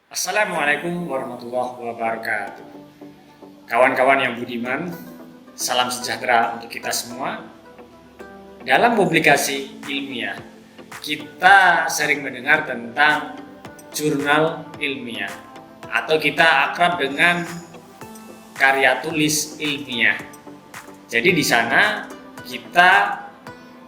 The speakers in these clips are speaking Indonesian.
Assalamualaikum warahmatullahi wabarakatuh. Kawan-kawan yang budiman, salam sejahtera untuk kita semua. Dalam publikasi ilmiah, kita sering mendengar tentang jurnal ilmiah atau kita akrab dengan karya tulis ilmiah. Jadi di sana kita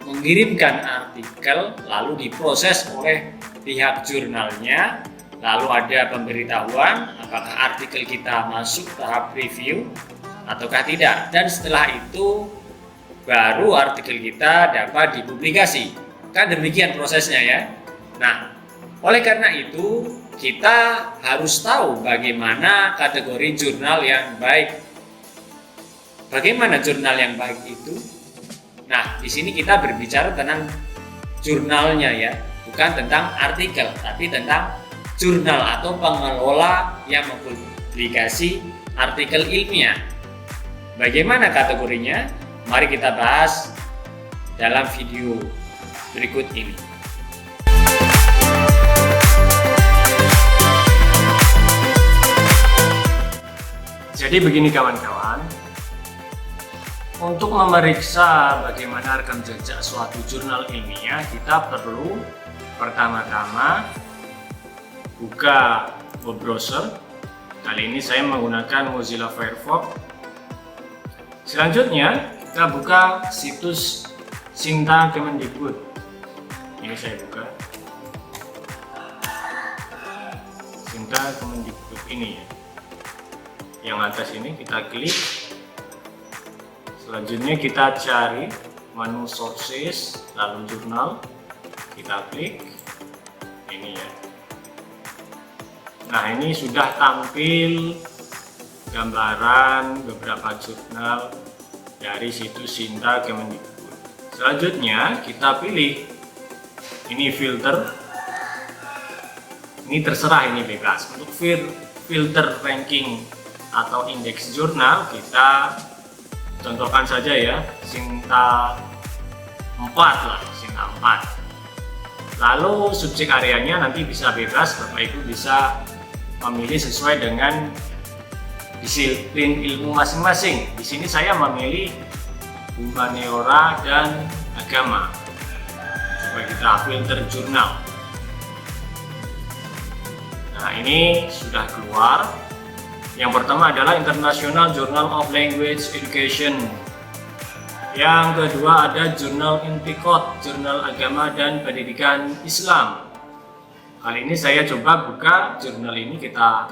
mengirimkan artikel lalu diproses oleh pihak jurnalnya. Lalu ada pemberitahuan apakah artikel kita masuk tahap review ataukah tidak. Dan setelah itu baru artikel kita dapat dipublikasi. Kan demikian prosesnya ya. Nah, oleh karena itu kita harus tahu bagaimana kategori jurnal yang baik. Bagaimana jurnal yang baik itu? Nah, di sini kita berbicara tentang jurnalnya ya, bukan tentang artikel, tapi tentang jurnal atau pengelola yang mempublikasi artikel ilmiah. Bagaimana kategorinya? Mari kita bahas dalam video berikut ini. Jadi begini kawan-kawan, untuk memeriksa bagaimana rekam jejak suatu jurnal ilmiah, kita perlu pertama-tama buka web browser. Kali ini saya menggunakan Mozilla Firefox. Selanjutnya kita buka situs Sinta Kemendikbud. Ini saya buka Sinta Kemendikbud ini ya. Yang atas ini kita klik. Selanjutnya kita cari menu sources, lalu jurnal. Kita klik ini ya. Nah, ini sudah tampil gambaran beberapa jurnal dari situs Sinta Kemendikbud. Selanjutnya kita pilih ini filter. Ini terserah, ini bebas. Untuk filter ranking atau indeks jurnal kita contohkan saja ya, Sinta 4 lah, Sinta 4. Lalu subjek areanya nanti bisa bebas, Bapak Ibu bisa memilih sesuai dengan disiplin ilmu masing-masing. Di sini saya memilih humaniora dan agama. Coba kita filter jurnal. Nah, ini sudah keluar. Yang pertama adalah International Journal of Language Education. Yang kedua ada Jurnal Intikot, Jurnal Agama dan Pendidikan Islam. Kali ini saya coba buka jurnal ini, kita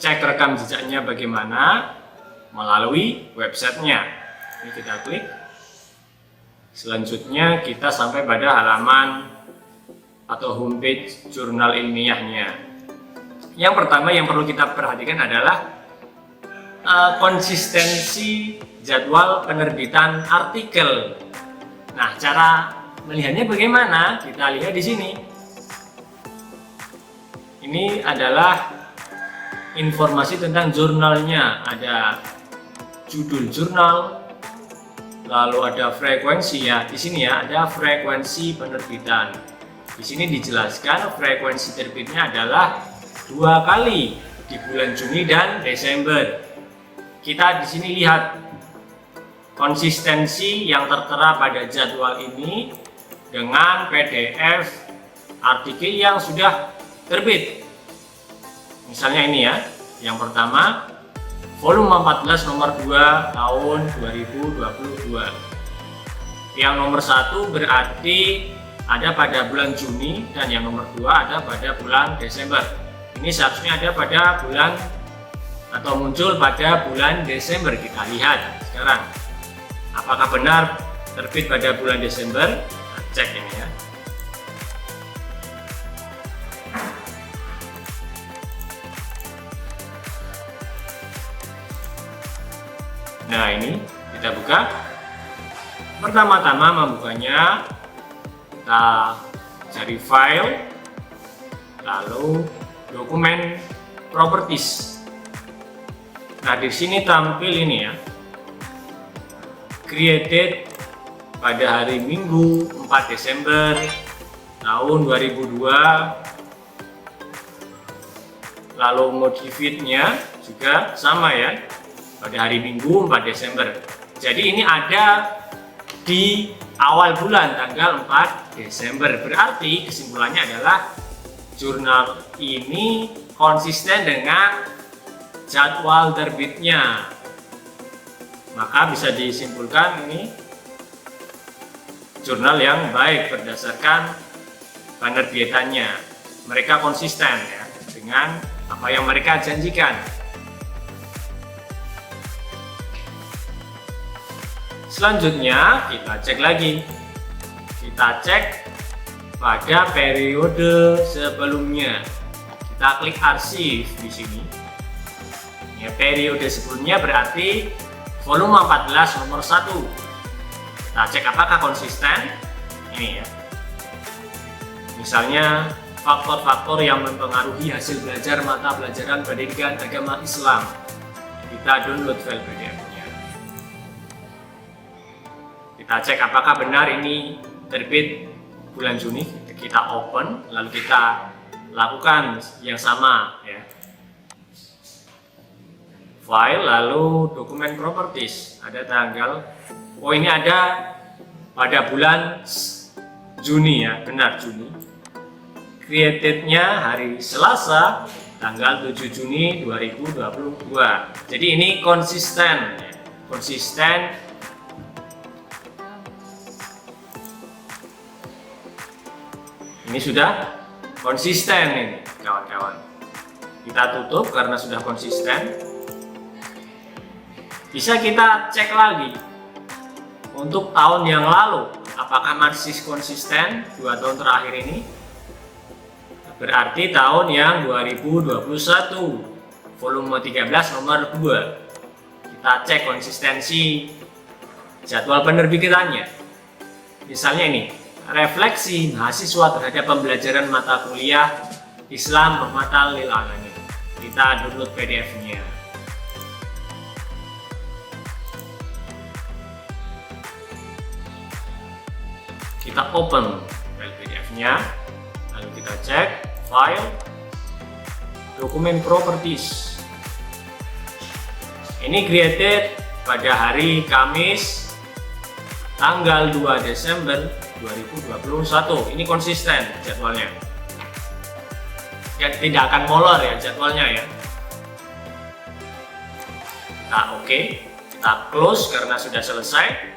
cek rekam jejaknya bagaimana melalui websitenya. Ini kita klik. Selanjutnya kita sampai pada halaman atau homepage jurnal ilmiahnya. Yang pertama yang perlu kita perhatikan adalah konsistensi jadwal penerbitan artikel. Nah, cara melihatnya bagaimana? Kita lihat di sini. Ini adalah informasi tentang jurnalnya. Ada judul jurnal, lalu ada frekuensi ya. Di sini ya ada frekuensi penerbitan. Di sini dijelaskan frekuensi terbitnya adalah 2 kali di bulan Juni dan Desember. Kita di sini lihat konsistensi yang tertera pada jadwal ini dengan PDF artikel yang sudah terbit. Misalnya ini ya, yang pertama volume 14 nomor 2 tahun 2022. Yang nomor 1 berarti ada pada bulan Juni dan yang nomor 2 ada pada bulan Desember. Ini seharusnya ada pada bulan atau muncul pada bulan Desember. Kita lihat sekarang apakah benar terbit pada bulan Desember. Kita cek ini ya. Nah, ini kita buka. Pertama-tama membukanya, kita cari file, lalu dokumen properties. Nah, di sini tampil ini ya, created pada hari Minggu 4 Desember tahun 2002 Lalu modifitnya juga sama ya, pada hari Minggu 4 Desember. Jadi ini ada di awal bulan tanggal 4 Desember. Berarti kesimpulannya adalah jurnal ini konsisten dengan jadwal terbitnya. Maka bisa disimpulkan ini jurnal yang baik berdasarkan penerbitannya. Mereka konsisten ya dengan apa yang mereka janjikan. Selanjutnya kita cek lagi. Kita cek pada periode sebelumnya. Kita klik arsip di sini. Ya, periode sebelumnya berarti volume 14 nomor 1. Kita cek apakah konsisten. Ini ya. Misalnya faktor-faktor yang mempengaruhi hasil belajar mata pelajaran pendidikan agama Islam. Kita download file PDF-nya. Kita cek apakah benar ini terbit bulan Juni. Kita open, lalu kita lakukan yang sama ya. File, lalu dokumen properties. Ada tanggal. Oh, ini ada pada bulan Juni ya, benar Juni. Created-nya hari Selasa tanggal 7 Juni 2022. Jadi ini konsisten ya. Konsisten. Ini sudah konsisten ini kawan-kawan. Kita tutup karena sudah konsisten. Bisa kita cek lagi untuk tahun yang lalu apakah masih konsisten 2 tahun terakhir ini. Berarti tahun yang 2021 volume 13 nomor 2. Kita cek konsistensi jadwal penerbitannya. Misalnya ini, refleksi mahasiswa terhadap pembelajaran mata kuliah Islam Rahmatan lil Alamin. Kita download PDF-nya. Kita open file PDF-nya, lalu kita cek file, dokumen properties. Ini created pada hari Kamis tanggal 2 Desember 2021. Ini konsisten jadwalnya. Ya, tidak akan molor ya jadwalnya ya. Nah, oke. Kita close karena sudah selesai.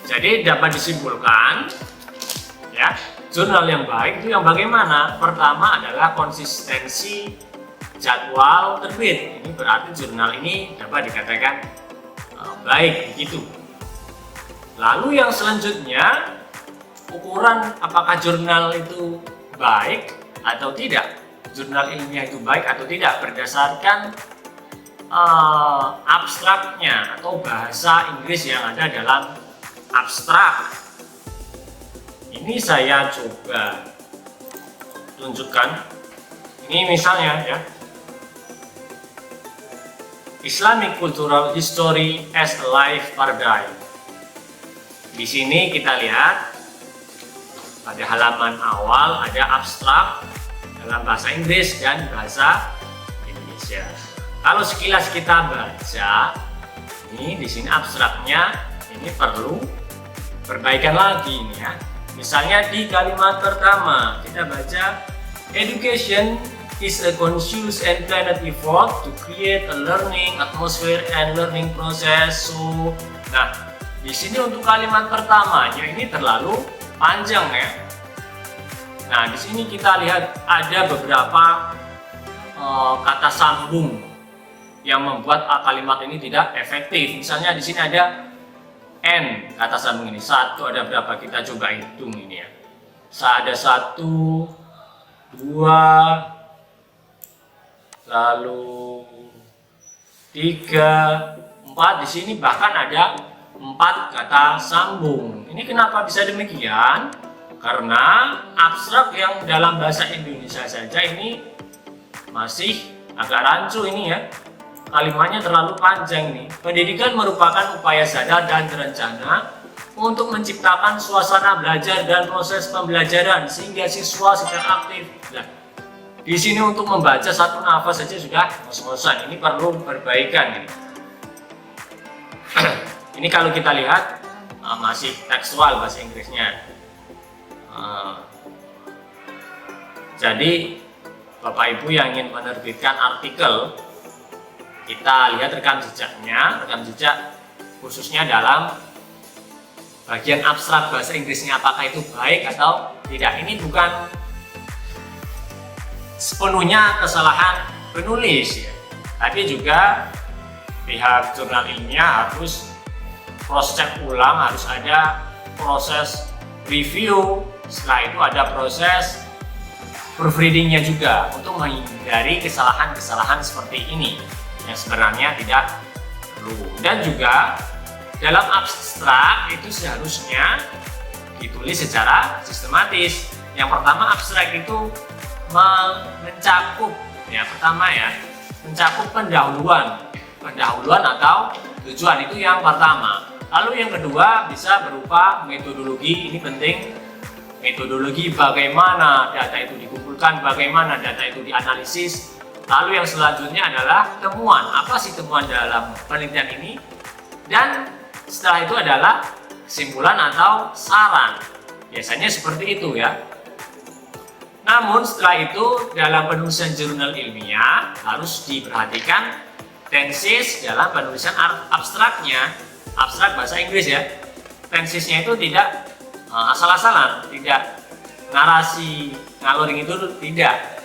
Jadi dapat disimpulkan ya, jurnal yang baik itu yang bagaimana? Pertama adalah konsistensi jadwal terbit. Ini berarti jurnal ini dapat dikatakan baik begitu. Lalu yang selanjutnya, ukuran apakah jurnal itu baik atau tidak, jurnal ilmiah itu baik atau tidak berdasarkan abstraknya atau bahasa Inggris yang ada dalam abstrak. Ini saya coba tunjukkan. Ini misalnya ya, Islamic Cultural History as a Life Paradigm. Di sini kita lihat pada halaman awal ada abstrak dalam bahasa Inggris dan bahasa Indonesia. Kalau sekilas kita baca, ini di sini abstraknya ini perlu perbaikan lagi ini ya. Misalnya di kalimat pertama kita baca, education is a conscious and planned effort to create a learning atmosphere and learning process. So, nah di sini untuk kalimat pertamanya ini terlalu panjang ya. Nah di sini kita lihat ada beberapa kata sambung yang membuat kalimat ini tidak efektif. Misalnya di sini ada N kata sambung ini, satu ada berapa, kita coba hitung ini ya. Ada 1, 2, lalu 3, 4. Di sini bahkan ada 4 kata sambung. Ini kenapa bisa demikian? Karena abstrak yang dalam bahasa Indonesia saja ini masih agak rancu ini ya. Kalimatnya terlalu panjang nih. Pendidikan merupakan upaya sadar dan terencana untuk menciptakan suasana belajar dan proses pembelajaran sehingga siswa secara aktif. Nah, Di sini untuk membaca satu nafas saja sudah ngos-ngosan. Ini perlu perbaikan ini. Ini kalau kita lihat masih tekstual bahasa Inggrisnya. Jadi Bapak Ibu yang ingin menerbitkan artikel, kita lihat rekam jejaknya, rekam jejak khususnya dalam bagian abstrak bahasa Inggrisnya, apakah itu baik atau tidak. Ini bukan sepenuhnya kesalahan penulis ya, tapi juga pihak jurnal ilmiah harus cross check ulang, harus ada proses review, setelah itu ada proses proofreadingnya juga untuk menghindari kesalahan-kesalahan seperti ini yang sebenarnya tidak perlu. Dan juga dalam abstrak itu seharusnya ditulis secara sistematis. Yang pertama, abstrak itu mencakup mencakup pendahuluan atau tujuan, itu yang pertama. Lalu yang kedua bisa berupa metodologi. Ini penting, metodologi bagaimana data itu dikumpulkan, bagaimana data itu dianalisis. Lalu yang selanjutnya adalah temuan, apa sih temuan dalam penelitian ini, dan setelah itu adalah kesimpulan atau saran. Biasanya seperti itu ya. Namun setelah itu dalam penulisan jurnal ilmiah harus diperhatikan tenses dalam penulisan abstraknya, abstrak bahasa Inggris ya. Tensesnya itu tidak asal-asalan, tidak narasi ngaloring itu tidak.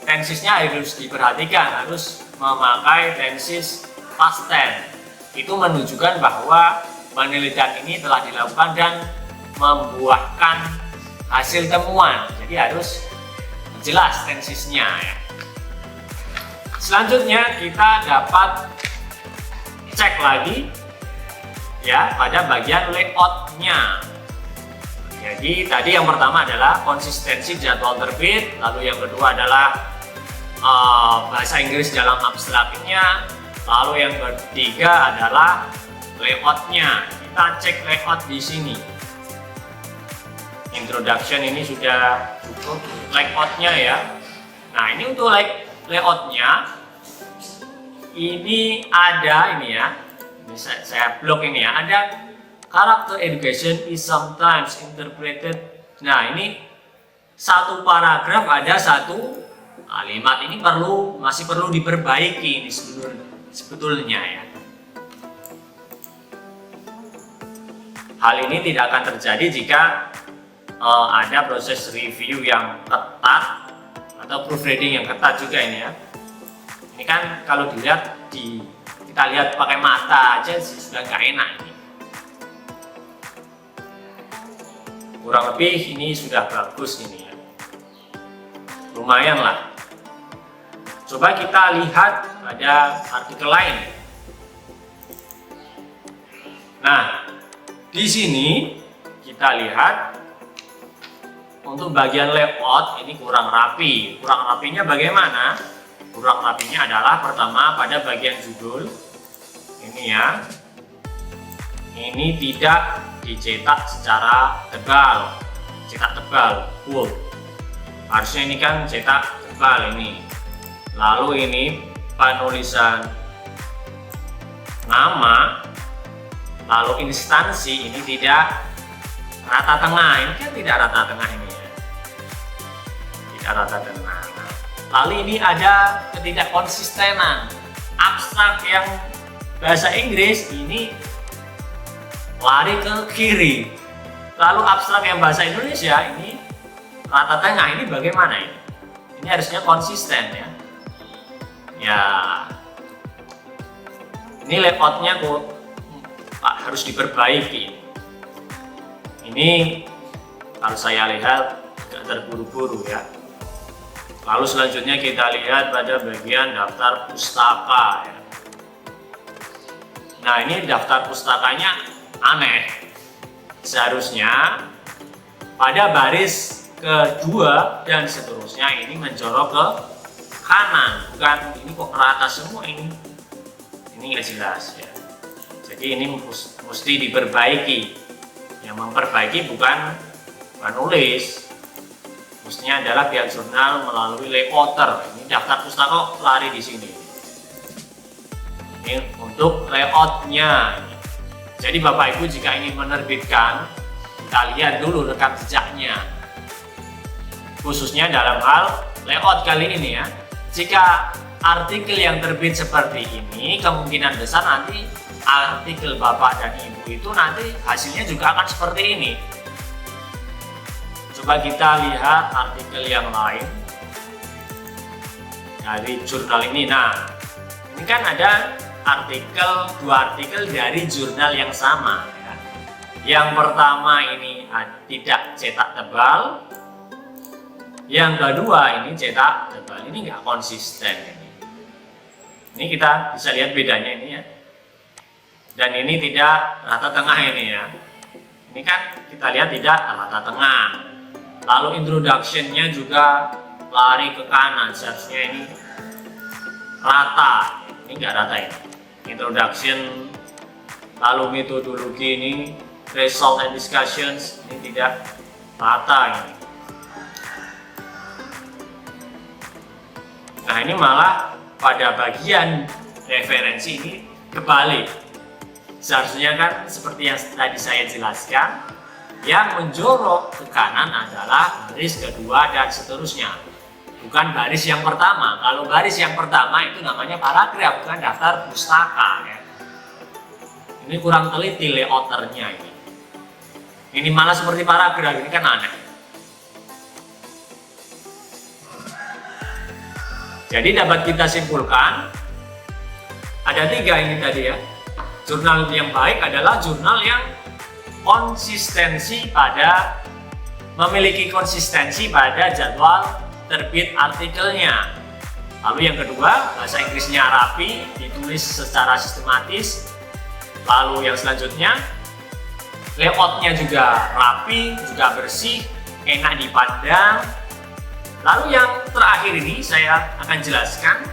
Tensesnya harus diperhatikan, harus memakai tenses past tense. Itu menunjukkan bahwa penelitian ini telah dilakukan dan membuahkan hasil temuan. Jadi harus jelas tensesnya ya. Selanjutnya kita dapat cek lagi ya pada bagian layoutnya. Jadi tadi yang pertama adalah konsistensi jadwal terbit, lalu yang kedua adalah bahasa Inggris dalam abstraknya, lalu yang ketiga adalah layoutnya. Kita cek layout di sini. Introduction ini sudah cukup, layoutnya ya. Nah ini untuk layoutnya ini ada ini ya. Ini saya blok ini ya. Ada character education is sometimes interpreted. Nah ini satu paragraf ada satu kalimat, ini masih perlu diperbaiki ini sebetulnya ya. Hal ini tidak akan terjadi jika ada proses review yang ketat atau proofreading yang ketat juga ini ya. Ini kan kalau dilihat kita lihat pakai mata aja sudah nggak enak ini. Kurang lebih ini sudah bagus ini ya. Lumayan lah. Coba kita lihat pada artikel lain. Nah, di sini kita lihat untuk bagian layout ini kurang rapi. Kurang rapinya bagaimana? Kurang rapinya adalah pertama pada bagian judul ini ya. Ini tidak dicetak secara tebal, cetak tebal, bold. Harusnya ini kan cetak tebal ini. Lalu ini penulisan nama, lalu instansi ini tidak rata tengah. Ini kan tidak rata tengah ini ya, tidak rata tengah. Lalu ini ada ketidakkonsistenan. Abstrak yang bahasa Inggris ini lari ke kiri, lalu abstrak yang bahasa Indonesia ini rata tengah. Ini bagaimana ini? Ini harusnya konsisten ya. Ya, ini layoutnya kok harus diperbaiki. Ini kalau saya lihat agak terburu-buru ya. Lalu selanjutnya kita lihat pada bagian daftar pustaka ya. Nah ini daftar pustakanya aneh. Seharusnya pada baris kedua dan seterusnya ini menjorok ke kanan, bukan ini kok rata semua ini nggak jelas ya. Jadi ini mesti diperbaiki. Yang memperbaiki bukan penulis, Khususnya adalah pihak jurnal melalui layouter. Ini daftar pustaka lari di sini. Ini untuk layoutnya. Jadi Bapak Ibu jika ingin menerbitkan, kita lihat dulu rekam jejaknya. Khususnya dalam hal layout kali ini ya. Jika artikel yang terbit seperti ini, kemungkinan besar nanti artikel Bapak dan Ibu itu nanti hasilnya juga akan seperti ini. Coba kita lihat artikel yang lain dari jurnal ini. Nah, ini kan ada dua artikel dari jurnal yang sama ya. Yang pertama ini tidak cetak tebal, yang kedua ini cetak tebal. Ini nggak konsisten ini kita bisa lihat bedanya ini ya. Dan ini tidak rata tengah ini ya. Ini kan kita lihat tidak rata tengah. Lalu introduction-nya juga lari ke kanan, seharusnya ini rata. Ini nggak rata ini. Introduction, lalu metodologi ini, result and discussions, ini tidak rata ini. Nah ini malah pada bagian referensi ini kebalik. Seharusnya kan seperti yang tadi saya jelaskan, yang menjorok ke kanan adalah baris kedua dan seterusnya, bukan baris yang pertama. Kalau baris yang pertama itu namanya paragraf, bukan daftar pustaka ya. Ini kurang teliti layouternya ini. Ini malah seperti paragraf, ini kan aneh. Jadi dapat kita simpulkan ada 3 ini tadi ya. Jurnal yang baik adalah jurnal yang memiliki konsistensi pada jadwal terbit artikelnya. Lalu yang kedua, bahasa Inggrisnya rapi, ditulis secara sistematis. Lalu yang selanjutnya, layoutnya juga rapi, juga bersih, enak dipandang. Lalu yang terakhir ini saya akan jelaskan.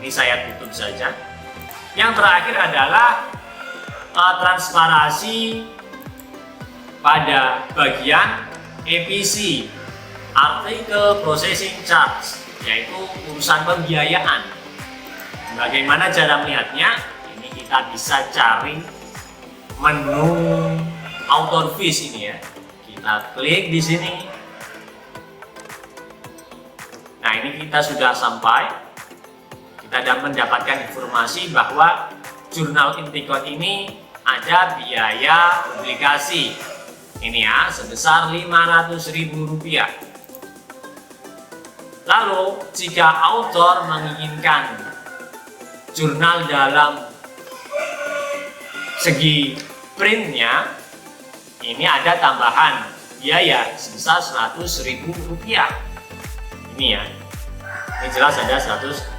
Ini saya tutup saja. Yang terakhir adalah transparansi pada bagian EPC, Article Processing Charge, yaitu urusan pembiayaan. Bagaimana cara melihatnya? Ini kita bisa cari menu author fees ini ya. Kita klik di sini. Nah ini kita sudah sampai. Kita dapat mendapatkan informasi bahwa jurnal Intikon ini ada biaya publikasi ini ya sebesar Rp500.000. Lalu jika author menginginkan jurnal dalam segi printnya, ini ada tambahan biaya sebesar Rp100.000. Ini ya, ini jelas ada Rp100.000.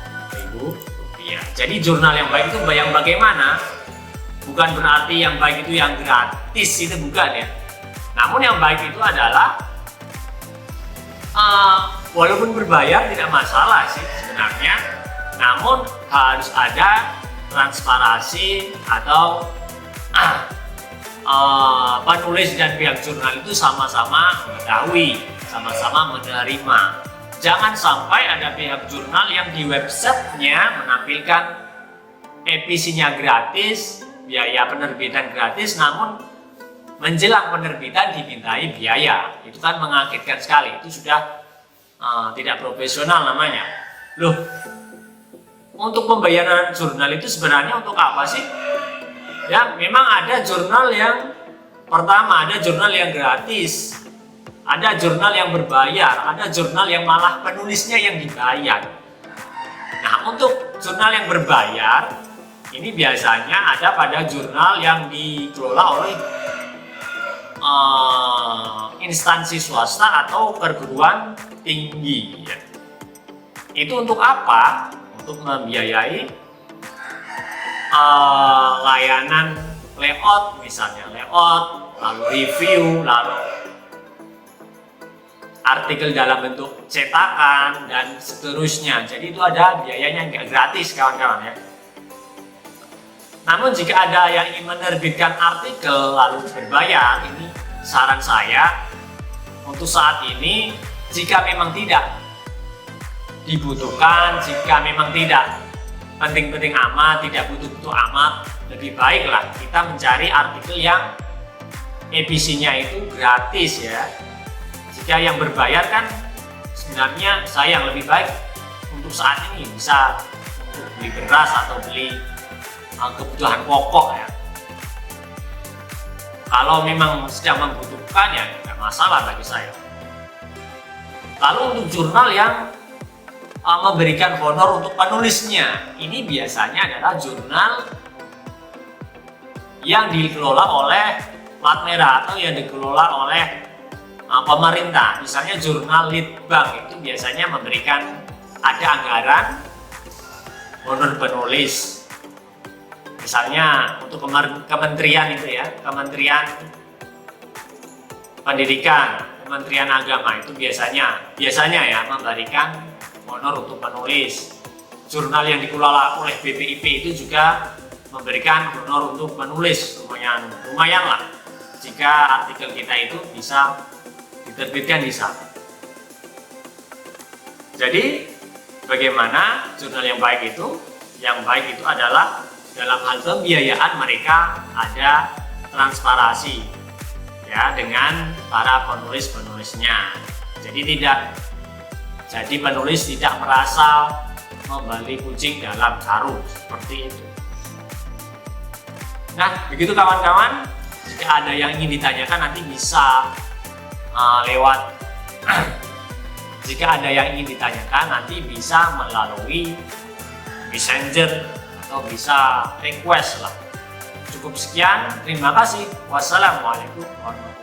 Jadi jurnal yang baik itu yang bagaimana? Bukan berarti yang baik itu yang gratis, itu bukan ya. Namun yang baik itu adalah walaupun berbayar tidak masalah sih sebenarnya. Namun harus ada transparansi atau penulis dan pihak jurnal itu sama-sama mengetahui, sama-sama menerima. Jangan sampai ada pihak jurnal yang di websitenya menampilkan EPC-nya gratis, biaya penerbitan gratis, namun menjelang penerbitan dimintai biaya. Itu kan mengagetkan sekali. Itu sudah tidak profesional namanya. Loh, untuk pembayaran jurnal itu sebenarnya untuk apa sih? Ya, memang ada jurnal yang pertama, ada jurnal yang gratis. Ada jurnal yang berbayar, ada jurnal yang malah penulisnya yang dibayar. Nah, untuk jurnal yang berbayar, ini biasanya ada pada jurnal yang dikelola oleh instansi swasta atau perguruan tinggi. Itu untuk apa? Untuk membiayai layanan layout, misalnya layout, lalu review, lalu artikel dalam bentuk cetakan dan seterusnya. Jadi itu ada biayanya, nggak gratis kawan-kawan ya. Namun jika ada yang ingin menerbitkan artikel lalu berbayar, ini saran saya untuk saat ini Jika memang tidak dibutuhkan, jika memang tidak penting-penting amat, tidak butuh-butuh amat, lebih baiklah kita mencari artikel yang EPC-nya itu gratis ya. Jika yang berbayar kan sebenarnya sayang, lebih baik untuk saat ini bisa untuk beli beras atau beli kebutuhan pokok ya. Kalau memang sedang membutuhkan ya nggak masalah bagi saya. Lalu untuk jurnal yang memberikan honor untuk penulisnya, ini biasanya adalah jurnal yang dikelola oleh plat merah atau yang dikelola oleh pemerintah. Misalnya jurnal Litbang itu biasanya memberikan ada anggaran honor penulis. Misalnya untuk kementerian itu ya, Kementerian Pendidikan, Kementerian Agama itu biasanya ya memberikan honor untuk penulis. Jurnal yang dikelola oleh BPIP itu juga memberikan honor untuk penulis, lumayan lah jika artikel kita itu bisa diterbitkan di sana. Jadi bagaimana jurnal yang baik itu? Yang baik itu adalah dalam hal pembiayaan mereka ada transparansi ya dengan para penulis-penulisnya. Jadi penulis tidak merasa membeli kucing dalam karung seperti itu. Nah, begitu kawan-kawan. Jika ada yang ingin ditanyakan nanti bisa lewat jika ada yang ingin ditanyakan nanti bisa melalui messenger atau bisa request lah. Cukup sekian, terima kasih. Wassalamualaikum warahmatullahi wabarakatuh.